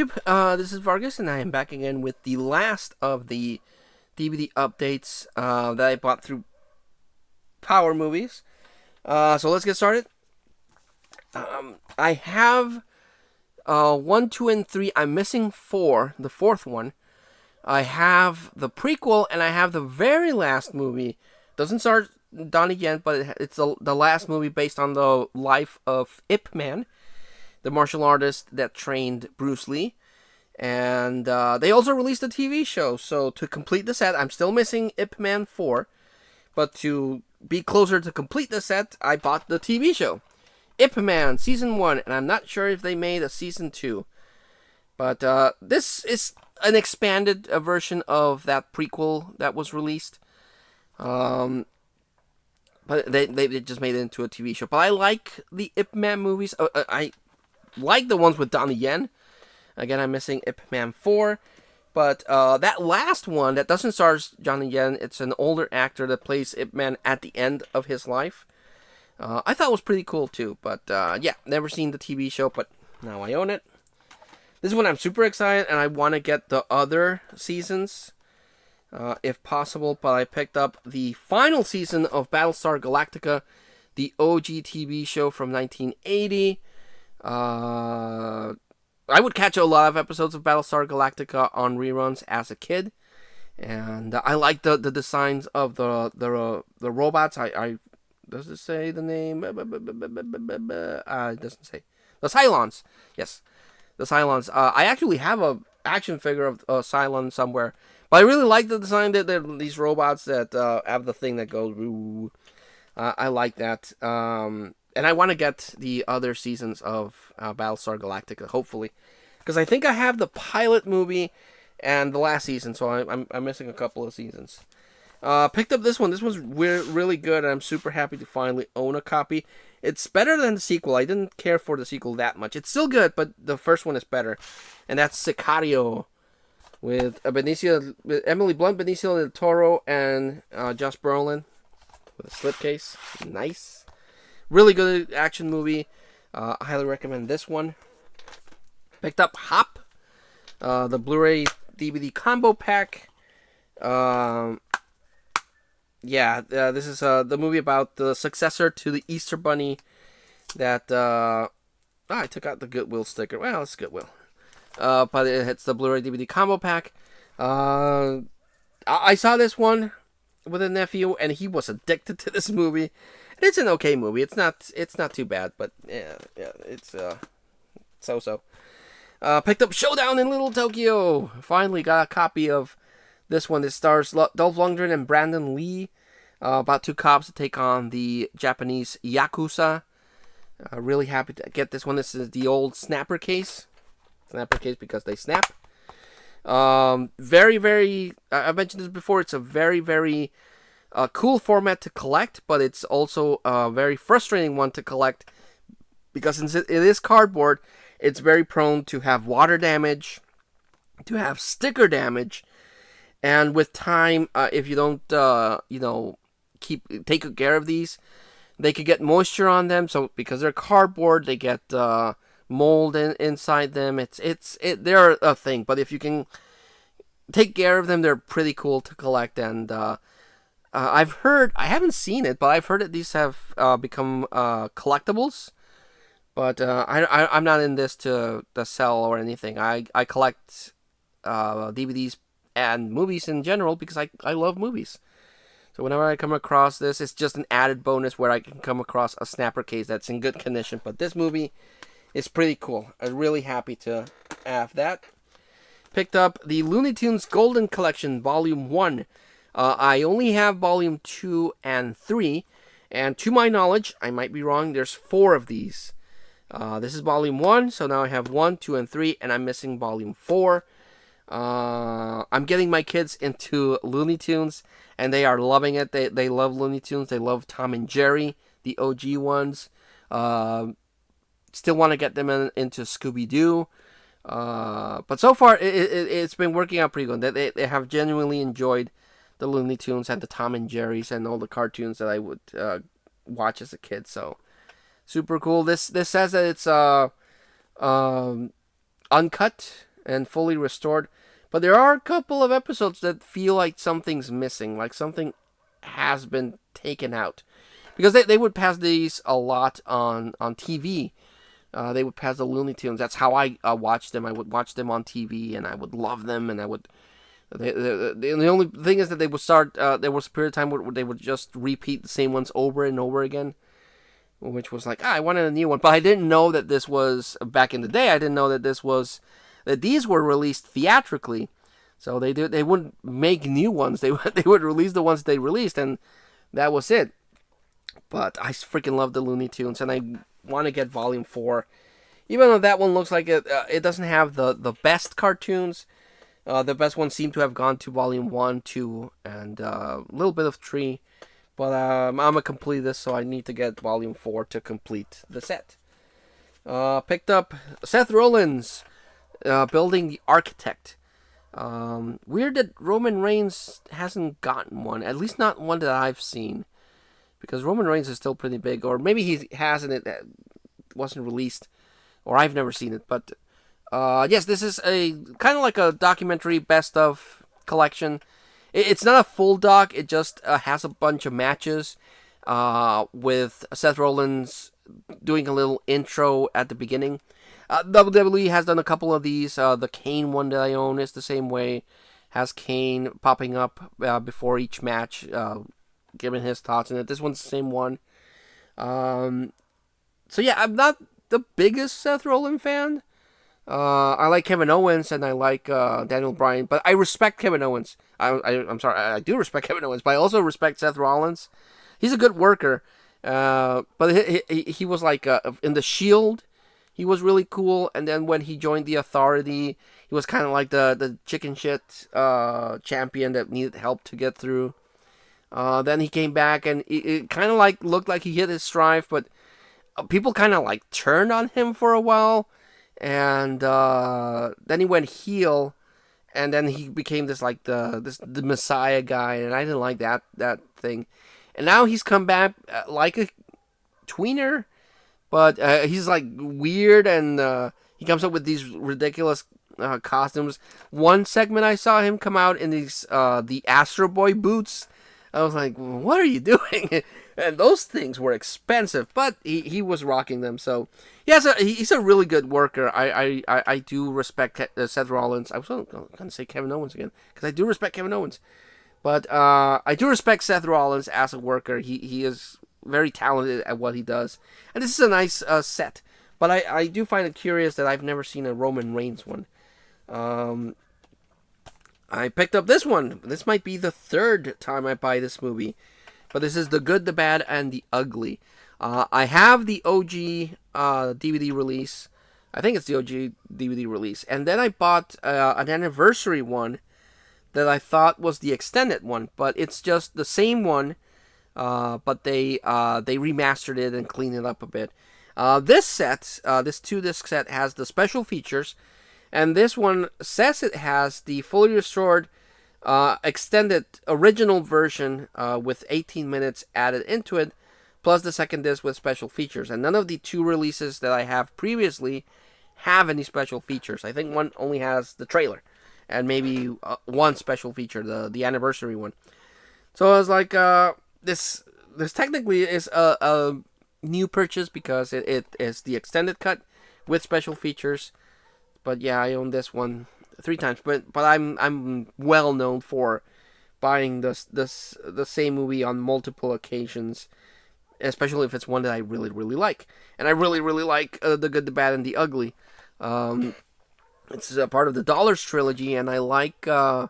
YouTube? This is Vargas, and I am back again with the last of the DVD updates that I bought through Power Movies. So let's get started. I have 1, 2, and 3. I'm missing 4, the fourth one. I have the prequel, and I have the very last movie. Doesn't start Donnie Yen, but it's the last movie based on the life of Ip Man, the martial artist that trained Bruce Lee. And they also released a TV show. So to complete the set, I'm still missing Ip Man 4. But to be closer to complete the set, I bought the TV show. Ip Man Season 1. And I'm not sure if they made a Season 2. But this is an expanded version of that prequel that was released. But they just made it into a TV show. But I like the Ip Man movies. I like the ones with Donnie Yen. Again, I'm missing Ip Man 4. But that last one, that doesn't star Johnny Yen, it's an older actor that plays Ip Man at the end of his life. I thought it was pretty cool too. But yeah, never seen the TV show, but now I own it. This is when I'm super excited, and I want to get the other seasons, if possible. But I picked up the final season of Battlestar Galactica, the OG TV show from 1980. I would catch a lot of episodes of Battlestar Galactica on reruns as a kid, and I like the designs of the robots. I does it say the name? It doesn't say. The Cylons, yes, the Cylons. I actually have a action figure of Cylon somewhere, but I really like the design. That these robots that have the thing that goes. I like that. And I want to get the other seasons of Battlestar Galactica, hopefully. Because I think I have the pilot movie and the last season, so I'm missing a couple of seasons. Picked up this one. This one's really good, and I'm super happy to finally own a copy. It's better than the sequel. I didn't care for the sequel that much. It's still good, but the first one is better. And that's Sicario, with Emily Blunt, Benicio del Toro, and Josh Brolin, with a slipcase. Nice. Really good action movie. I highly recommend this one. Picked up Hop, the Blu-ray DVD combo pack. This is the movie about the successor to the Easter Bunny that... I took out the Goodwill sticker. Well, it's Goodwill. But it's the Blu-ray DVD combo pack. I saw this one with a nephew, and he was addicted to this movie. It's an okay movie. It's not too bad, but yeah, it's so. Picked up Showdown in Little Tokyo. Finally got a copy of this one. It stars Dolph Lundgren and Brandon Lee, about two cops to take on the Japanese Yakuza. Really happy to get this one. This is the old snapper case. Snapper case because they snap. Very, very... I mentioned this before. It's a very, very... cool format to collect, but it's also a very frustrating one to collect because since it is cardboard, it's very prone to have water damage, to have sticker damage, and with time, if you don't, take good care of these, they could get moisture on them. So because they're cardboard, they get mold inside them. They're a thing, but if you can take care of them, they're pretty cool to collect. And I've heard, I haven't seen it, but I've heard that these have become collectibles. But I'm not in this to sell or anything. I collect DVDs and movies in general because I love movies. So whenever I come across this, it's just an added bonus where I can come across a snapper case that's in good condition. But this movie is pretty cool. I'm really happy to have that. Picked up the Looney Tunes Golden Collection Volume 1. I only have Volume 2 and 3, and to my knowledge, I might be wrong, there's 4 of these. This is Volume 1, so now I have 1, 2, and 3, and I'm missing Volume 4. I'm getting my kids into Looney Tunes, and they are loving it. They love Looney Tunes. They love Tom and Jerry, the OG ones. Still want to get them into Scooby-Doo. But so far, it's been working out pretty good. They have genuinely enjoyed the Looney Tunes and the Tom and Jerry's and all the cartoons that I would watch as a kid. So super cool. This says that it's uncut and fully restored. But there are a couple of episodes that feel like something's missing, like something has been taken out. Because they would pass these a lot on TV. They would pass the Looney Tunes. That's how I watched them. I would watch them on TV, and I would love them, and I would. The only thing is that they would start. There was a period of time where they would just repeat the same ones over and over again, which was like, I wanted a new one. But I didn't know that this was back in the day. I didn't know that these were released theatrically. So they wouldn't make new ones. They would release the ones they released, and that was it. But I freaking love the Looney Tunes, and I want to get Volume 4. Even though that one looks like it doesn't have the best cartoons. The best ones seem to have gone to Volume 1, 2, and a little bit of 3. But I'm a completist, so I need to get Volume 4 to complete the set. Picked up Seth Rollins, Building the Architect. Weird that Roman Reigns hasn't gotten one, at least not one that I've seen. Because Roman Reigns is still pretty big, or maybe he has and it wasn't released, or I've never seen it. But yes, this is a kind of like a documentary best of collection. It's not a full doc. It just has a bunch of matches with Seth Rollins doing a little intro at the beginning. WWE has done a couple of these. The Kane one that I own is the same way. Has Kane popping up before each match, giving his thoughts in it. This one's the same one. So yeah, I'm not the biggest Seth Rollins fan. I like Kevin Owens and I like Daniel Bryan, but I respect Kevin Owens. I'm sorry, I do respect Kevin Owens, but I also respect Seth Rollins. He's a good worker, but he was like in the Shield. He was really cool, and then when he joined the Authority, he was kind of like the chicken shit champion that needed help to get through. Then he came back, and it kind of like looked like he hit his stride, but people kind of like turned on him for a while, and then he went heel, and then he became this like the Messiah guy, and I didn't like that thing. And now he's come back like a tweener, but he's like weird, and he comes up with these ridiculous costumes. One segment I saw him come out in these the Astro Boy boots. I was like, what are you doing? And those things were expensive, but he was rocking them. So he's a really good worker. I do respect Seth Rollins. I was going to say Kevin Owens again, because I do respect Kevin Owens. But I do respect Seth Rollins as a worker. He is very talented at what he does. And this is a nice set. But I do find it curious that I've never seen a Roman Reigns one. I picked up this one. This might be the third time I buy this movie. But this is The Good, the Bad, and the Ugly. I have the OG DVD release. I think it's the OG DVD release. And then I bought an anniversary one that I thought was the extended one. But it's just the same one. But they remastered it and cleaned it up a bit. This set, this 2-disc set, has the special features. And this one says it has the fully restored extended original version with 18 minutes added into it, plus the second disc with special features. And none of the 2 releases that I have previously have any special features. I think one only has the trailer and maybe one special feature, the anniversary one. So I was like, this technically is a new purchase because it is the extended cut with special features. But yeah, I own this one 3 times. But I'm well known for buying the same movie on multiple occasions, especially if it's one that I really really like. And I really really like The Good, the Bad, and the Ugly. It's a part of the Dollars trilogy, and I like the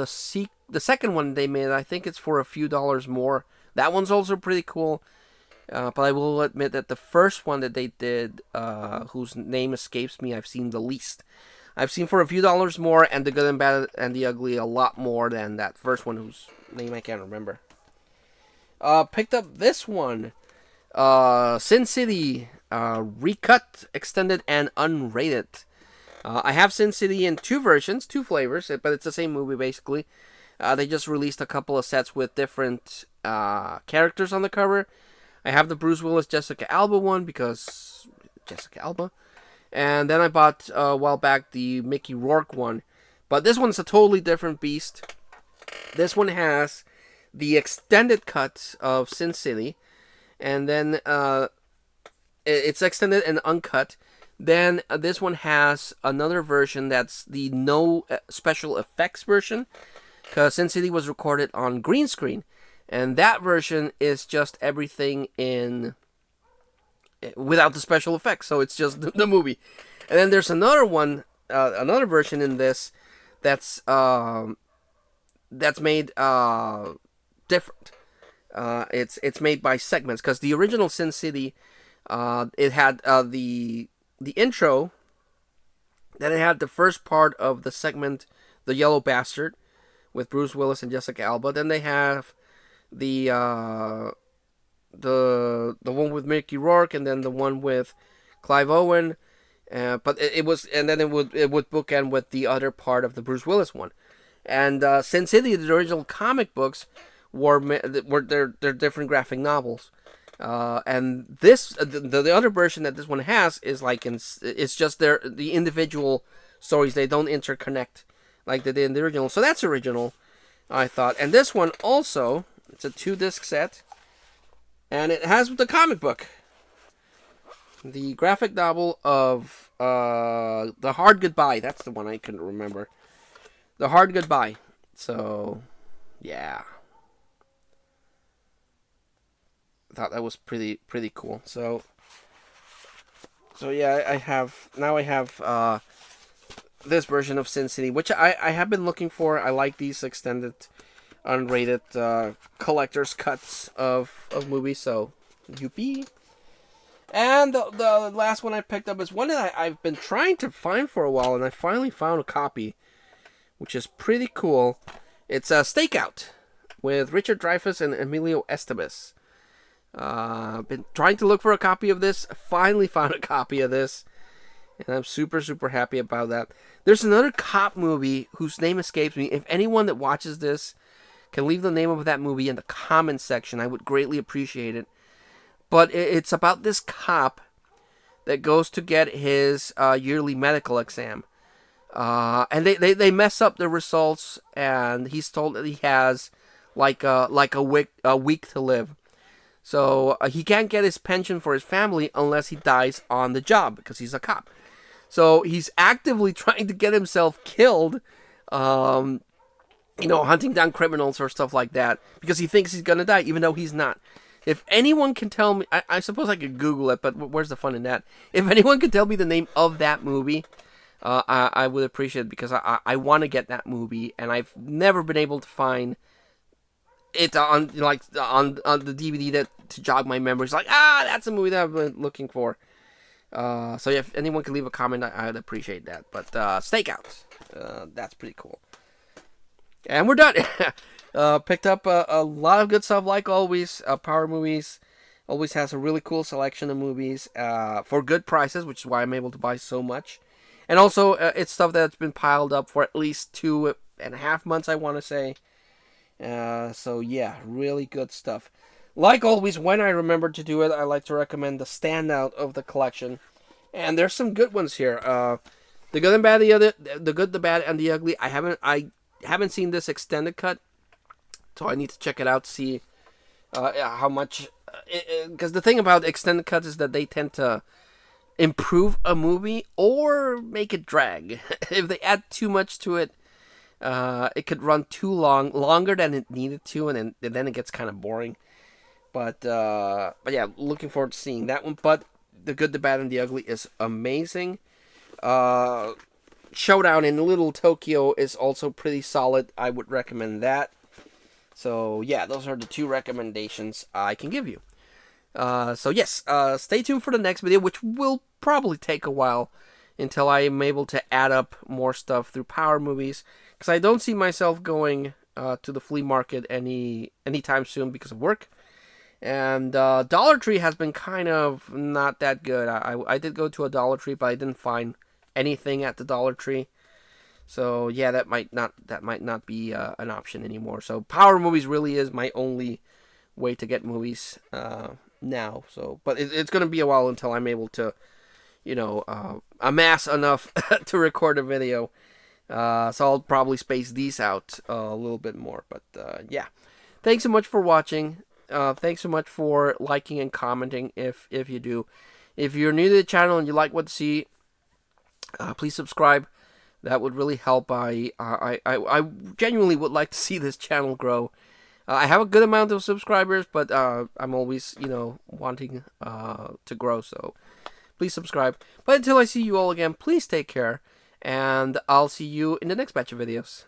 second one they made. I think it's for a few dollars more. That one's also pretty cool. But I will admit that the first one that they did, whose name escapes me, I've seen the least. I've seen for a few dollars more, and The Good and Bad and the Ugly a lot more than that first one, whose name I can't remember. Picked up this one, Sin City, recut, extended, and unrated. I have Sin City in 2 versions, 2 flavors, but it's the same movie basically. They just released a couple of sets with different characters on the cover. I have the Bruce Willis Jessica Alba one because Jessica Alba. And then I bought a while back the Mickey Rourke one, but this one's a totally different beast. This one has the extended cut of Sin City, and then it's extended and uncut. Then this one has another version that's the no special effects version, because Sin City was recorded on green screen, and that version is just everything in without the special effects, so it's just the movie. And then there's another one, another version in this that's made different. It's made by segments, because the original Sin City, it had the intro. Then it had the first part of the segment, The Yellow Bastard, with Bruce Willis and Jessica Alba. Then they have the the one with Mickey Rourke, and then the one with Clive Owen. But it was, and then it would bookend with the other part of the Bruce Willis one. And Sin City, the original comic books were they're different graphic novels. And this the other version that this one has is like it's just the individual stories. They don't interconnect like they did in the original. So that's original, I thought. And this one also, it's a 2-disc set, and it has the comic book, the graphic novel of The Hard Goodbye. That's the one I couldn't remember. The Hard Goodbye. So yeah, I thought that was pretty cool. So yeah, I have this version of Sin City, which I have been looking for. I like these extended, unrated collector's cuts of movies. So, youpee. And the last one I picked up is one that I've been trying to find for a while, and I finally found a copy, which is pretty cool. It's a Stakeout with Richard Dreyfuss and Emilio Estevez. I've been trying to look for a copy of this. I finally found a copy of this, and I'm super happy about that. There's another cop movie whose name escapes me. If anyone that watches this can leave the name of that movie in the comments section, I would greatly appreciate it. But it's about this cop that goes to get his yearly medical exam. And they mess up the results, and he's told that he has like a week to live. So he can't get his pension for his family unless he dies on the job, because he's a cop. So he's actively trying to get himself killed, hunting down criminals or stuff like that, because he thinks he's going to die, even though he's not. If anyone can tell me, I suppose I could Google it, but where's the fun in that? If anyone can tell me the name of that movie, I would appreciate it, because I want to get that movie, and I've never been able to find it on the DVD to jog my memory. It's like, that's a movie that I've been looking for. So if anyone can leave a comment, I'd appreciate that. But Stakeout, that's pretty cool. And we're done. Picked up a lot of good stuff, like always. Power Movies always has a really cool selection of movies for good prices, which is why I'm able to buy so much. And also, it's stuff that's been piled up for at least 2.5 months, I want to say. So yeah, really good stuff. Like always, when I remember to do it, I like to recommend the standout of the collection. And there's some good ones here. The Good and Bad, the Good, the Bad, and the Ugly. I haven't seen this extended cut, so I need to check it out to see how much. Because the thing about extended cuts is that they tend to improve a movie or make it drag. If they add too much to it, it could run too long, longer than it needed to, and then it gets kind of boring. But yeah, looking forward to seeing that one. But The Good, the Bad, and the Ugly is amazing. Showdown in Little Tokyo is also pretty solid. I would recommend that. So yeah, those are the 2 recommendations I can give you. So yes, stay tuned for the next video, which will probably take a while until I am able to add up more stuff through Power Movies, because I don't see myself going to the flea market anytime soon because of work. And Dollar Tree has been kind of not that good. I did go to a Dollar Tree, but I didn't find anything at the Dollar Tree. So yeah, that might not be an option anymore. So Power Movies really is my only way to get movies now. So, but it's going to be a while until I'm able to amass enough to record a video. So I'll probably space these out a little bit more. But yeah, thanks so much for watching. Thanks so much for liking and commenting if you do. If you're new to the channel and you like what to see, please subscribe. That would really help. I genuinely would like to see this channel grow. I have a good amount of subscribers, but I'm always, wanting to grow. So please subscribe. But until I see you all again, please take care. And I'll see you in the next batch of videos.